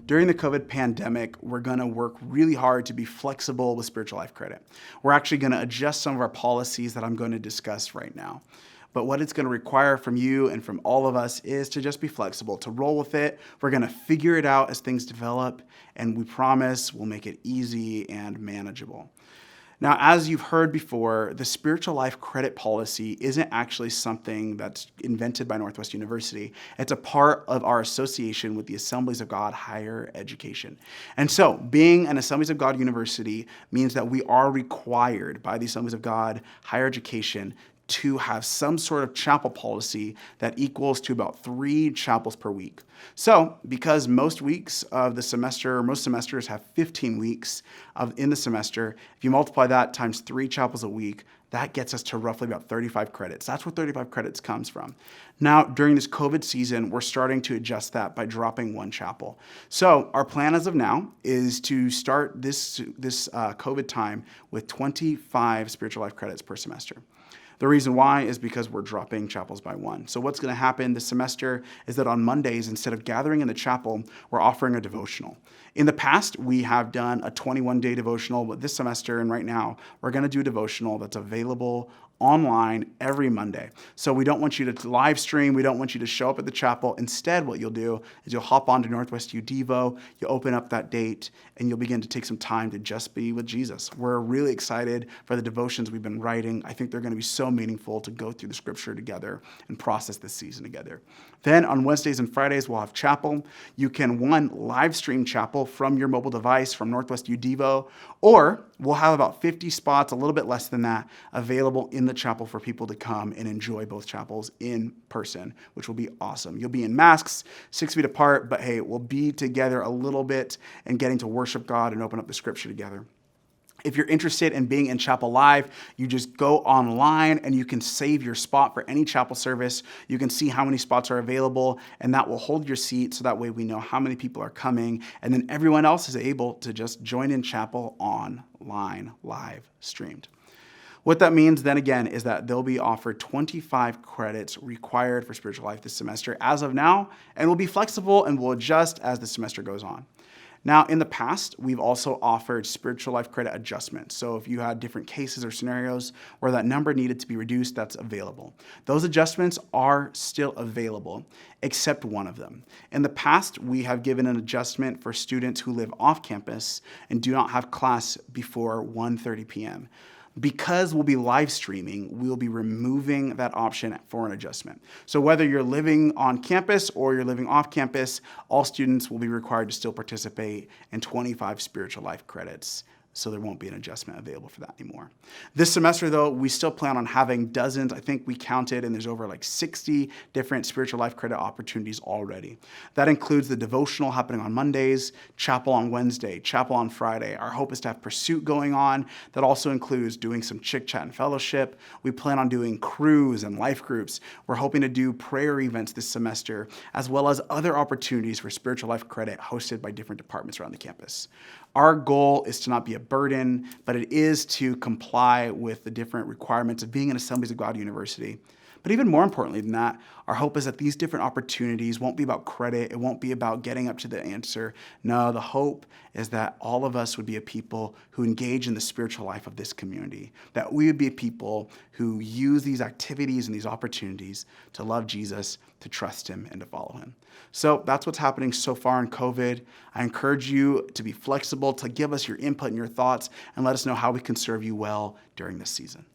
During the COVID pandemic, we're going to work really hard to be flexible with spiritual life credit. We're actually going to adjust some of our policies that I'm going to discuss right now. But what it's going to require from you and from all of us is to just be flexible, to roll with it. We're going to figure it out as things develop, and we promise we'll make it easy and manageable. Now, as you've heard before, the spiritual life credit policy isn't actually something that's invented by Northwest University. It's a part of our association with the Assemblies of God Higher Education. And so, being an Assemblies of God university means that we are required by the Assemblies of God Higher Education to have some sort of chapel policy that equals to about 3 chapels per week. So, because most weeks of the semester, most semesters have 15 weeks in the semester, if you multiply that times 3 chapels a week, that gets us to roughly about 35 credits. That's where 35 credits comes from. Now, during this COVID season, we're starting to adjust that by dropping 1 chapel. So our plan as of now is to start this COVID time with 25 spiritual life credits per semester. The reason why is because we're dropping chapels by 1. So what's going to happen this semester is that on Mondays, instead of gathering in the chapel, we're offering a devotional. In the past, we have done a 21-day devotional, but this semester and right now, we're going to do a devotional that's available online every Monday. So we don't want you to live stream. We don't want you to show up at the chapel. Instead, what you'll do is you'll hop on to Northwest U Devo, you'll open up that date, and you'll begin to take some time to just be with Jesus. We're really excited for the devotions we've been writing. I think they're going to be so meaningful to go through the scripture together and process this season together. Then on Wednesdays and Fridays, we'll have chapel. You can, live stream chapel from your mobile device from Northwest U Devo, or we'll have about 50 spots, a little bit less than that, available in the chapel for people to come and enjoy both chapels in person, which will be awesome. You'll be in masks, 6 feet apart, but hey, we'll be together a little bit and getting to worship God and open up the scripture together. If you're interested in being in Chapel Live, you just go online and you can save your spot for any chapel service. You can see how many spots are available, and that will hold your seat so that way we know how many people are coming, and then everyone else is able to just join in chapel online, live streamed. What that means then again is that they'll be offered 25 credits required for spiritual life this semester as of now, and we'll be flexible and we'll adjust as the semester goes on. Now, in the past, we've also offered spiritual life credit adjustments. So if you had different cases or scenarios where that number needed to be reduced, that's available. Those adjustments are still available, except one of them. In the past, we have given an adjustment for students who live off campus and do not have class before 1:30 p.m. Because we'll be live streaming, we'll be removing that option for an adjustment. So whether you're living on campus or you're living off campus, all students will be required to still participate in 25 spiritual life credits. So there won't be an adjustment available for that anymore. This semester, though, we still plan on having dozens. I think we counted, and there's over 60 different spiritual life credit opportunities already. That includes the devotional happening on Mondays, chapel on Wednesday, chapel on Friday. Our hope is to have pursuit going on. That also includes doing some chick chat and fellowship. We plan on doing crews and life groups. We're hoping to do prayer events this semester, as well as other opportunities for spiritual life credit hosted by different departments around the campus. Our goal is to not be a burden, but it is to comply with the different requirements of being an Assemblies of God university. But even more importantly than that, our hope is that these different opportunities won't be about credit. It won't be about getting up to the answer. No, the hope is that all of us would be a people who engage in the spiritual life of this community, that we would be a people who use these activities and these opportunities to love Jesus, to trust him, and to follow him. So that's what's happening so far in COVID. I encourage you to be flexible, to give us your input and your thoughts, and let us know how we can serve you well during this season.